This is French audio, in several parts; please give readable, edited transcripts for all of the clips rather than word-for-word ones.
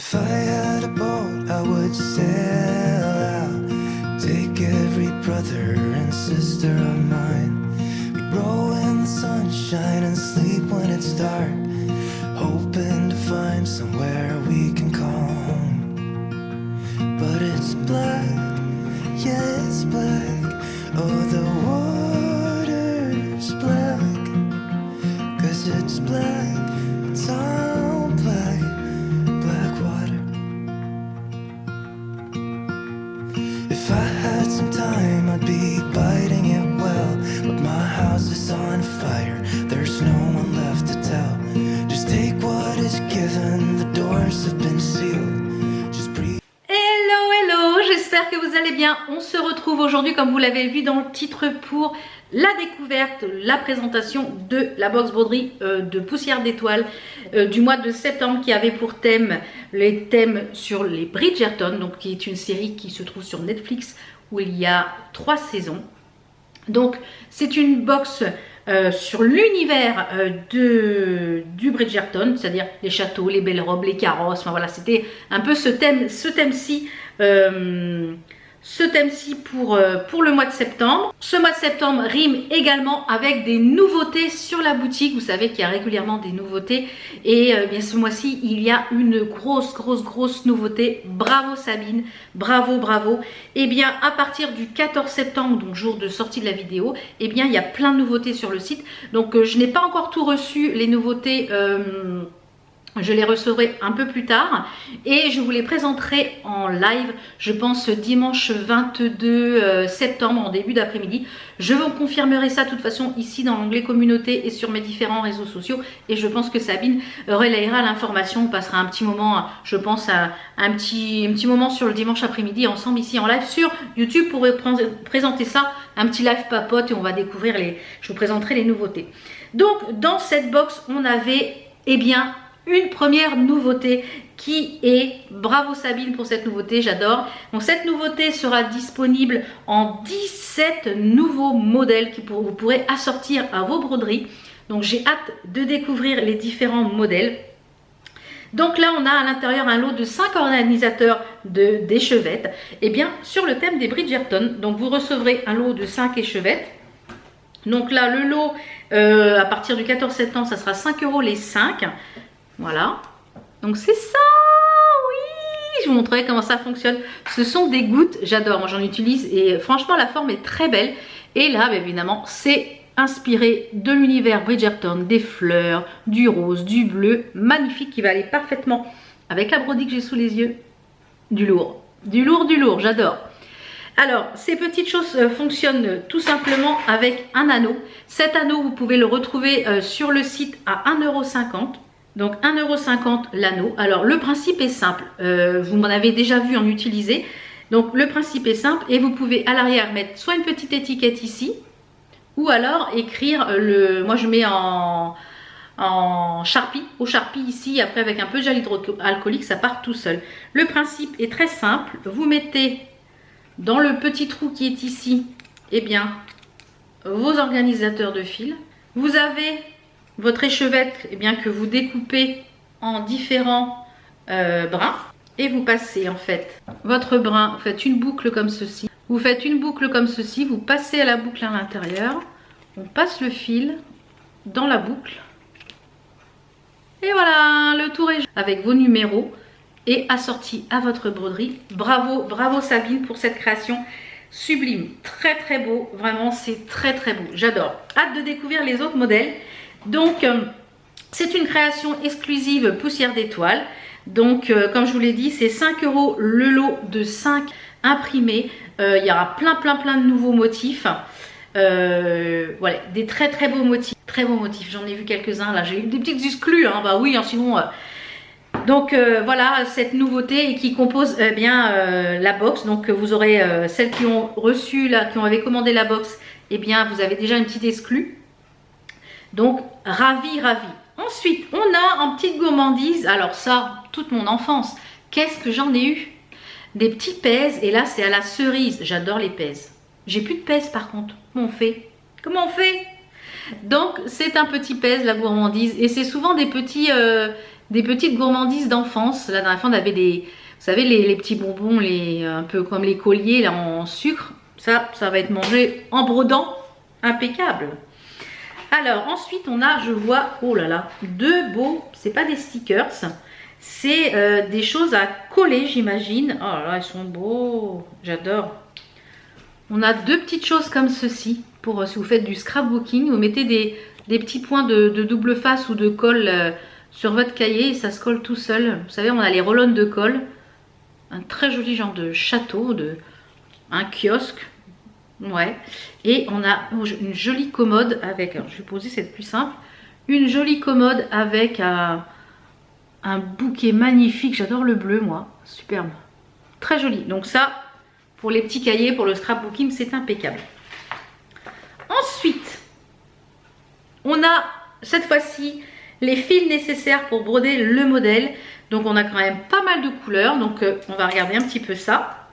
If I had a boat, I would sail out, take every brother and sister of mine. We'd row in the sunshine and sleep when it's dark, hoping to find somewhere we can call home. But it's black, yeah, it's black. Oh, the water's black, 'cause it's black, it's all black. If I had some time, I'd be biting it well. But my house is on fire, there's no one left to tell. Just take what is given, the doors have been sealed. Just breathe. Hello, hello, j'espère que vous allez bien. On se retrouve aujourd'hui, comme vous l'avez vu dans le titre, pour la découverte, la présentation de la box broderie de Poussière d'étoiles du mois de septembre, qui avait pour thème les thèmes sur les Bridgerton, donc qui est une série qui se trouve sur Netflix où il y a 3 saisons. Donc c'est une box sur l'univers du Bridgerton, c'est-à-dire les châteaux, les belles robes, les carrosses, enfin voilà, c'était un peu ce thème-ci pour le mois de septembre. Ce mois de septembre rime également avec des nouveautés sur la boutique. Vous savez qu'il y a régulièrement des nouveautés et bien ce mois-ci il y a une grosse nouveauté. Bravo Sabine, bravo. Et bien à partir du 14 septembre, donc jour de sortie de la vidéo, et bien il y a plein de nouveautés sur le site. Donc je n'ai pas encore tout reçu, les nouveautés. Je les recevrai un peu plus tard et je vous les présenterai en live, je pense dimanche 22 septembre en début d'après-midi. Je vous confirmerai ça de toute façon ici dans l'onglet communauté et sur mes différents réseaux sociaux. Et je pense que Sabine relayera l'information. On passera un petit moment, je pense, à un petit moment sur le dimanche après-midi ensemble ici en live sur YouTube pour présenter ça. Un petit live papote et on va découvrir je vous présenterai les nouveautés. Donc dans cette box, on avait, eh bien, une première nouveauté qui est, bravo Sabine pour cette nouveauté, j'adore. Donc cette nouveauté sera disponible en 17 nouveaux modèles que vous pourrez assortir à vos broderies. Donc j'ai hâte de découvrir les différents modèles. Donc là on a à l'intérieur un lot de 5 organisateurs d'échevettes, et bien sur le thème des Bridgerton. Donc vous recevrez un lot de 5 échevettes. Donc là le lot à partir du 14 septembre ça sera 5 € les 5. Voilà, donc c'est ça, oui, je vous montrerai comment ça fonctionne. Ce sont des gouttes, j'adore, moi j'en utilise et franchement la forme est très belle. Et là, bien évidemment, c'est inspiré de l'univers Bridgerton, des fleurs, du rose, du bleu, magnifique, qui va aller parfaitement avec la brodie que j'ai sous les yeux. Du lourd, j'adore. Alors, ces petites choses fonctionnent tout simplement avec un anneau. Cet anneau, vous pouvez le retrouver sur le site à 1,50 €. Donc 1,50 € l'anneau. Alors le principe est simple, vous m'en avez déjà vu en utiliser. Donc le principe est simple et vous pouvez à l'arrière mettre soit une petite étiquette ici, ou alors écrire moi je mets en Sharpie, au Sharpie ici, après avec un peu de gel hydroalcoolique, ça part tout seul. Le principe est très simple, vous mettez dans le petit trou qui est ici, eh bien, vos organisateurs de fil. Vous avez votre échevette, eh bien, que vous découpez en différents brins et vous passez en fait votre brin, vous faites une boucle comme ceci. Vous faites une boucle comme ceci, vous passez à la boucle à l'intérieur, on passe le fil dans la boucle et voilà, le tour est avec vos numéros et assorti à votre broderie. Bravo Sabine pour cette création sublime, très beau, vraiment c'est très beau, j'adore. Hâte de découvrir les autres modèles. Donc c'est une création exclusive Poussière d'étoiles. Donc comme je vous l'ai dit, c'est 5 € le lot de 5 imprimés. Il y aura plein de nouveaux motifs. Voilà, des très beaux motifs. Très beaux motifs, j'en ai vu quelques-uns là. J'ai eu des petites exclus, hein, bah oui, hein, sinon... Donc voilà cette nouveauté qui compose bien la box. Donc vous aurez celles qui ont reçu, là, qui avaient commandé la box, et bien vous avez déjà une petite exclue. Donc, ravi. Ensuite, on a en petite gourmandise, alors ça, toute mon enfance, qu'est-ce que j'en ai eu? Des petits pèses, et là, c'est à la cerise. J'adore les pèses. J'ai plus de pèses, par contre. Comment on fait? Donc c'est un petit pèse la gourmandise et c'est souvent des petites gourmandises d'enfance. La dernière fois on avait des, vous savez les petits bonbons, un peu comme les colliers là en sucre. Ça va être mangé en brodant, impeccable. Alors ensuite on a, je vois, oh là là, deux beaux, c'est pas des stickers, c'est des choses à coller j'imagine. Oh là là, ils sont beaux, j'adore. On a deux petites choses comme ceci, pour si vous faites du scrapbooking, vous mettez des petits points de double face ou de colle sur votre cahier et ça se colle tout seul. Vous savez, on a les roll-on de colle, un très joli genre de château, un kiosque, ouais. Et on a une jolie commode avec, alors je vais poser, c'est plus simple, une jolie commode avec un bouquet magnifique, j'adore le bleu moi, superbe, très joli. Donc ça, pour les petits cahiers, pour le scrapbooking, c'est impeccable. Ensuite, on a cette fois-ci les fils nécessaires pour broder le modèle. Donc on a quand même pas mal de couleurs. Donc on va regarder un petit peu ça.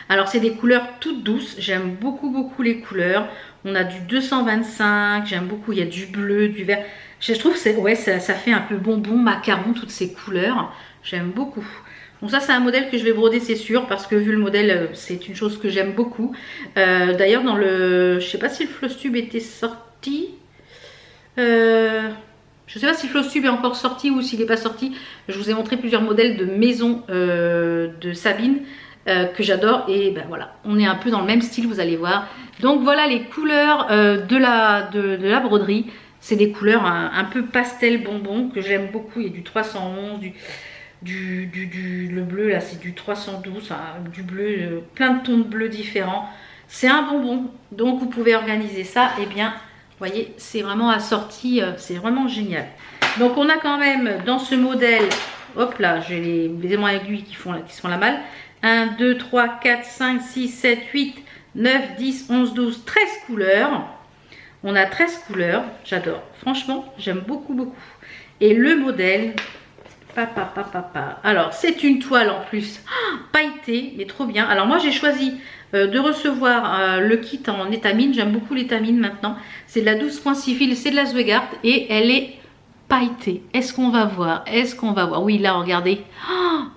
Alors c'est des couleurs toutes douces. J'aime beaucoup les couleurs. On a du 225. J'aime beaucoup. Il y a du bleu, du vert. Je trouve que ouais, ça fait un peu bonbon, macaron, toutes ces couleurs. J'aime beaucoup. Donc ça c'est un modèle que je vais broder, c'est sûr, parce que vu le modèle c'est une chose que j'aime beaucoup. D'ailleurs dans le, je sais pas si le Flosstube était sorti, je sais pas si le Flosstube est encore sorti ou s'il n'est pas sorti. Je vous ai montré plusieurs modèles de maison de Sabine que j'adore et ben voilà, on est un peu dans le même style, vous allez voir. Donc voilà les couleurs de la broderie. C'est des couleurs un peu pastel bonbon que j'aime beaucoup. Il y a du 311, le bleu là c'est du 312, du bleu, plein de tons de bleu différents. C'est un bonbon, donc vous pouvez organiser ça. Et bien vous voyez, c'est vraiment assorti, c'est vraiment génial. Donc on a quand même dans ce modèle, hop là, j'ai les aimants aiguilles qui font la malle. 1, 2, 3, 4, 5, 6, 7, 8, 9, 10, 11, 12, 13 couleurs. On a 13 couleurs, j'adore. Franchement, j'aime beaucoup. Et le modèle, alors c'est une toile en plus pailletée, mais trop bien. Alors moi j'ai choisi de recevoir le kit en étamine. J'aime beaucoup l'étamine maintenant. C'est de la 12.6 fil, c'est de la Zweigart et elle est pailletée. Est-ce qu'on va voir? Oui là, regardez.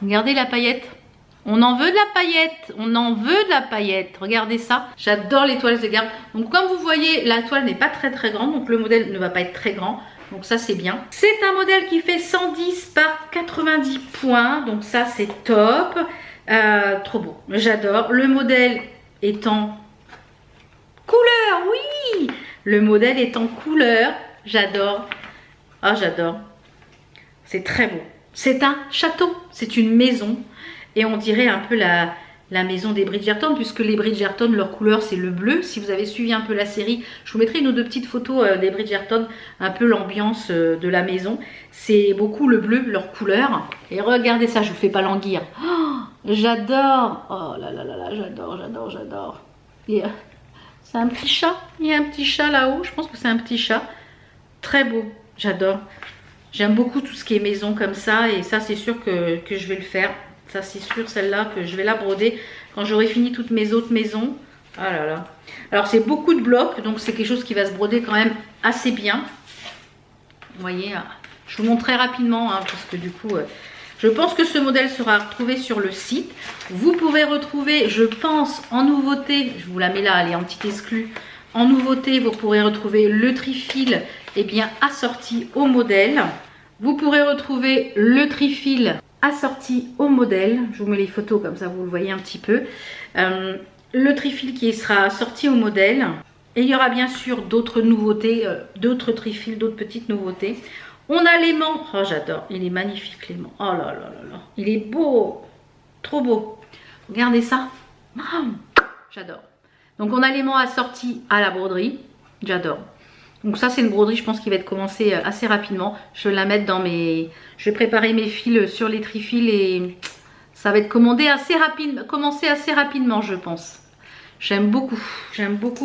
Regardez la paillette. On en veut de la paillette, regardez ça. J'adore les toiles Zweigart. Donc comme vous voyez, la toile n'est pas très grande, donc le modèle ne va pas être très grand. Donc ça c'est bien. C'est un modèle qui fait 110 par 90 points, donc ça c'est top. Trop beau, j'adore. Le modèle est en couleur, oui. Le modèle est en couleur, j'adore. Ah j'adore. C'est très beau. C'est un château, c'est une maison. Et on dirait un peu la maison des Bridgerton, puisque les Bridgerton, leur couleur c'est le bleu. Si vous avez suivi un peu la série, je vous mettrai une ou deux petites photos des Bridgerton, un peu l'ambiance de la maison. C'est beaucoup le bleu, leur couleur. Et regardez ça, je vous fais pas languir. Oh, j'adore. Oh là là là là, j'adore. Et c'est un petit chat. Il y a un petit chat là-haut. Je pense que c'est un petit chat. Très beau. J'adore. J'aime beaucoup tout ce qui est maison comme ça. Et ça, c'est sûr que je vais le faire. Ça c'est sûr, celle-là que je vais la broder quand j'aurai fini toutes mes autres maisons. Ah là là. Alors c'est beaucoup de blocs, donc c'est quelque chose qui va se broder quand même assez bien. Vous voyez, je vous montre très rapidement, parce que du coup, je pense que ce modèle sera retrouvé sur le site. Vous pouvez retrouver, je pense, en nouveauté, je vous la mets là, elle est en petit exclu. En nouveauté, vous pourrez retrouver le trifil assorti au modèle. Vous pourrez retrouver le trifil assorti au modèle. Je vous mets les photos comme ça vous le voyez un petit peu. Le trifil qui sera assorti au modèle. Et il y aura bien sûr d'autres nouveautés, d'autres trifils, d'autres petites nouveautés. On a l'aimant. Oh j'adore, il est magnifique l'aimant. Oh là là là là, il est beau, trop beau. Regardez ça. J'adore. Donc on a l'aimant assorti à la broderie. J'adore. Donc ça c'est une broderie, je pense qu'il va être commencé assez rapidement. Je vais la mettre dans mes... Je vais préparer mes fils sur les trifils et ça va être commandé assez rapide, commencé assez rapidement je pense. J'aime beaucoup,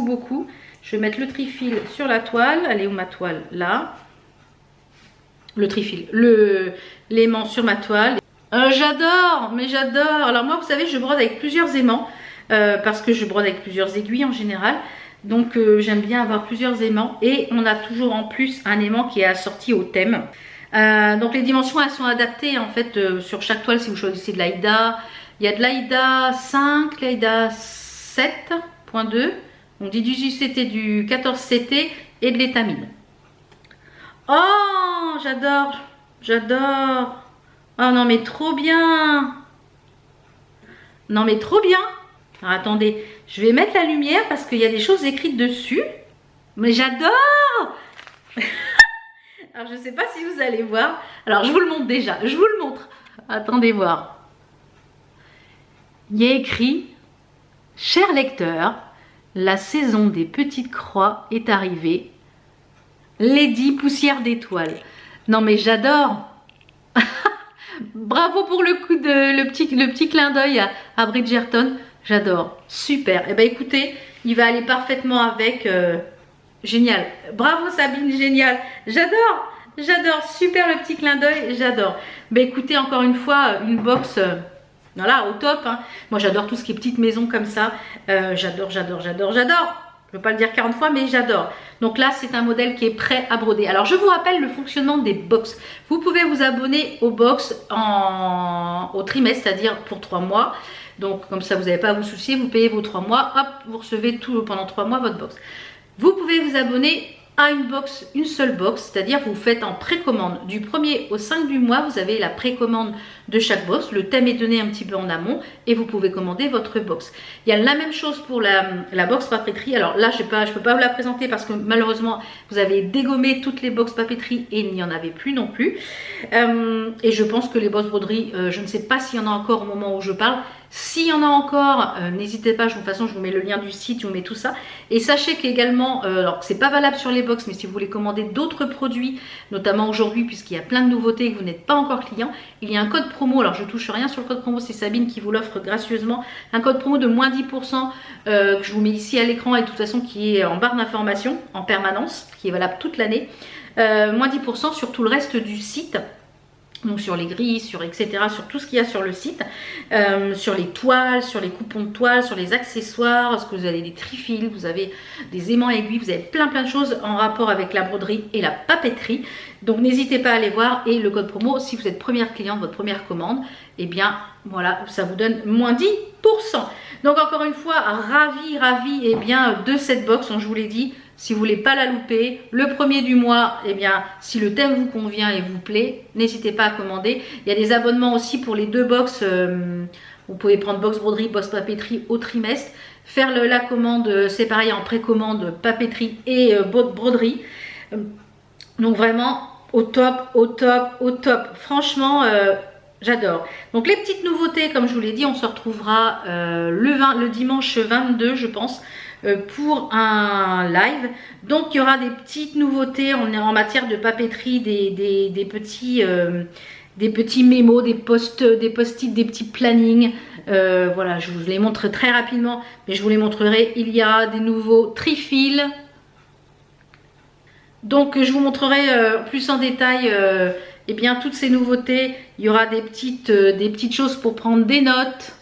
beaucoup. Je vais mettre le trifil sur la toile. Elle est où ma toile? Là. Le trifil, l'aimant sur ma toile. J'adore, mais j'adore. Alors moi vous savez je brode avec plusieurs aimants parce que je brode avec plusieurs aiguilles en général. Donc j'aime bien avoir plusieurs aimants. Et on a toujours en plus un aimant qui est assorti au thème. Donc les dimensions, elles sont adaptées en fait sur chaque toile si vous choisissez de l'Aïda. Il y a de l'Aïda 5, l'Aïda 7.2. Donc du 18CT, du 14CT et de l'étamine. Oh, j'adore, j'adore. Oh non mais trop bien. Non mais trop bien. Alors attendez, je vais mettre la lumière parce qu'il y a des choses écrites dessus. Mais j'adore. Alors je ne sais pas si vous allez voir. Alors je vous le montre déjà, je vous le montre. Attendez voir. Il y a écrit « Cher lecteur, la saison des petites croix est arrivée. Lady poussière d'étoiles. » Non mais j'adore. Bravo pour le coup de le petit clin d'œil à Bridgerton. J'adore. Super. Et ben écoutez, il va aller parfaitement avec. Génial. Bravo Sabine, génial. J'adore. J'adore. Super le petit clin d'œil. J'adore. Ben écoutez, encore une fois, une box. Voilà, au top. Hein. Moi j'adore tout ce qui est petite maison comme ça. J'adore, j'adore, j'adore, j'adore. Je ne veux pas le dire 40 fois, mais j'adore. Donc là, c'est un modèle qui est prêt à broder. Alors, je vous rappelle le fonctionnement des box. Vous pouvez vous abonner aux box au trimestre, c'est-à-dire pour 3 mois. Donc, comme ça, vous n'avez pas à vous soucier. Vous payez vos 3 mois. Hop, vous recevez tout pendant 3 mois votre box. Vous pouvez vous abonner à une box, une seule box, c'est-à-dire vous faites en précommande. Du 1er au 5 du mois, vous avez la précommande de chaque box. Le thème est donné un petit peu en amont et vous pouvez commander votre box. Il y a la même chose pour la box papeterie. Alors là, je ne peux pas vous la présenter parce que malheureusement, vous avez dégommé toutes les box papeterie et il n'y en avait plus non plus. Et je pense que les box broderie, je ne sais pas s'il y en a encore au moment où je parle. S'il y en a encore, n'hésitez pas, de toute façon je vous mets le lien du site, je vous mets tout ça. Et sachez qu'également, alors c'est pas valable sur les box, mais si vous voulez commander d'autres produits, notamment aujourd'hui puisqu'il y a plein de nouveautés et que vous n'êtes pas encore client, il y a un code promo, alors je touche rien sur le code promo, c'est Sabine qui vous l'offre gracieusement, un code promo de moins 10% que je vous mets ici à l'écran et de toute façon qui est en barre d'information en permanence, qui est valable toute l'année, moins 10% sur tout le reste du site. Donc sur les grilles, sur etc., sur tout ce qu'il y a sur le site, sur les toiles, sur les coupons de toiles, sur les accessoires, parce que vous avez des trifils, vous avez des aimants aiguilles, vous avez plein de choses en rapport avec la broderie et la papeterie. Donc n'hésitez pas à aller voir et le code promo, si vous êtes première cliente, votre première commande, et bien voilà, ça vous donne moins 10%. Donc encore une fois, ravi et bien de cette box, je vous l'ai dit. Si vous voulez pas la louper, le 1er du mois, eh bien, si le thème vous convient et vous plaît, n'hésitez pas à commander. Il y a des abonnements aussi pour les 2 box. Vous pouvez prendre box broderie, box papeterie au trimestre. Faire la commande, c'est pareil, en précommande papeterie et broderie. Donc vraiment, au top, au top, au top. Franchement, j'adore. Donc les petites nouveautés, comme je vous l'ai dit, on se retrouvera le dimanche 22, je pense. Pour un live. Donc il y aura des petites nouveautés en matière de papeterie, des petits mémos, des post-it, des petits plannings. Voilà, je vous les montre très rapidement, mais je vous les montrerai. Il y a des nouveaux trifils. Donc je vous montrerai plus en détail eh bien toutes ces nouveautés. Il y aura des petites choses pour prendre des notes.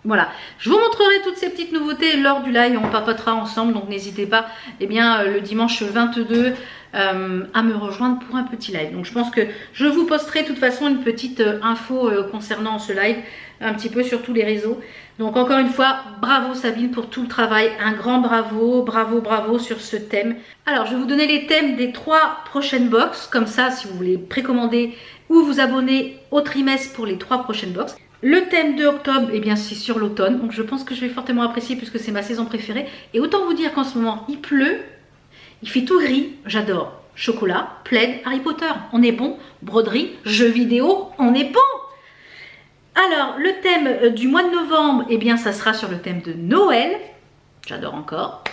Voilà, je vous montrerai toutes ces petites nouveautés lors du live, on papotera ensemble, donc n'hésitez pas eh bien, le dimanche 22 à me rejoindre pour un petit live. Donc je pense que je vous posterai de toute façon une petite info concernant ce live, un petit peu sur tous les réseaux. Donc encore une fois, bravo Sabine pour tout le travail, un grand bravo, bravo sur ce thème. Alors je vais vous donner les thèmes des 3 prochaines box, comme ça si vous voulez précommander ou vous abonner au trimestre pour les 3 prochaines box. Le thème de octobre, eh bien c'est sur l'automne, donc je pense que je vais fortement apprécier puisque c'est ma saison préférée. Et autant vous dire qu'en ce moment, il pleut, il fait tout gris, j'adore. Chocolat, plaid, Harry Potter, on est bon. Broderie, jeux vidéo, on est bon. Alors, le thème du mois de novembre, eh bien ça sera sur le thème de Noël, j'adore encore.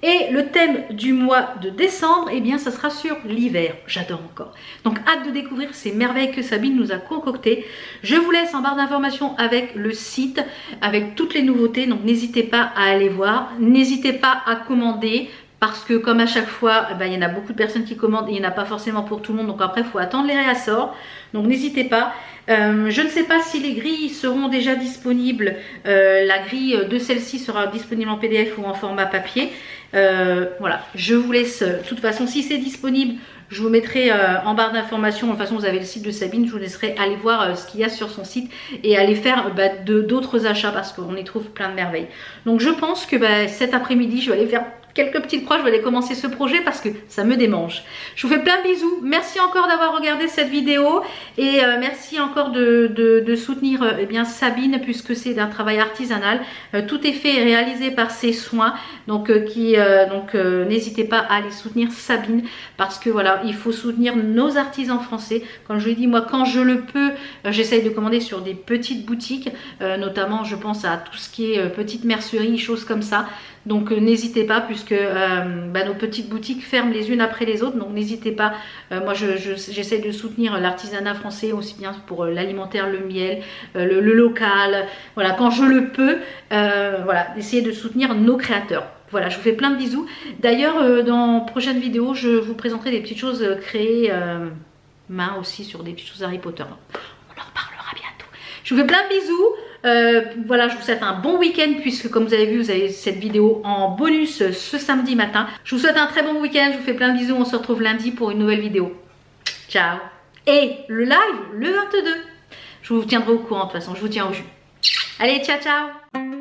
Et le thème du mois de décembre, eh bien, ça sera sur l'hiver. J'adore encore. Donc, hâte de découvrir ces merveilles que Sabine nous a concoctées. Je vous laisse en barre d'informations avec le site, avec toutes les nouveautés. Donc, n'hésitez pas à aller voir. N'hésitez pas à commander. Parce que comme à chaque fois, eh ben, il y en a beaucoup de personnes qui commandent et il n'y en a pas forcément pour tout le monde. Donc après, il faut attendre les réassorts. Donc n'hésitez pas. Je ne sais pas si les grilles seront déjà disponibles. La grille de celle-ci sera disponible en PDF ou en format papier. Voilà, je vous laisse. De toute façon, si c'est disponible, je vous mettrai en barre d'informations. De toute façon, vous avez le site de Sabine. Je vous laisserai aller voir ce qu'il y a sur son site et aller faire d'autres achats parce qu'on y trouve plein de merveilles. Donc, je pense que cet après-midi, je vais aller faire quelques petites croix. Je vais aller commencer ce projet parce que ça me démange. Je vous fais plein de bisous. Merci encore d'avoir regardé cette vidéo et merci encore de soutenir eh bien Sabine puisque c'est d'un travail artisanal. Tout est fait et réalisé par ses soins. Donc, n'hésitez pas à aller soutenir Sabine parce que voilà, il faut soutenir nos artisans français. Comme je l'ai dit, moi quand je le peux, j'essaye de commander sur des petites boutiques, notamment je pense à tout ce qui est petite mercerie, choses comme ça. Donc n'hésitez pas puisque nos petites boutiques ferment les unes après les autres. Donc n'hésitez pas, moi j'essaie de soutenir l'artisanat français aussi bien pour l'alimentaire, le miel, le local. Voilà, quand je le peux, voilà, essayez de soutenir nos créateurs. Voilà, je vous fais plein de bisous. D'ailleurs, dans prochaine vidéo, je vous présenterai des petites choses créées main aussi sur des petites choses Harry Potter. On en reparlera bientôt. Je vous fais plein de bisous. Voilà, je vous souhaite un bon week-end puisque comme vous avez vu, vous avez cette vidéo en bonus ce samedi matin. Je vous souhaite un très bon week-end. Je vous fais plein de bisous. On se retrouve lundi pour une nouvelle vidéo. Ciao. Et le live, le 22. Je vous tiendrai au courant de toute façon. Je vous tiens au jus. Allez, ciao, ciao.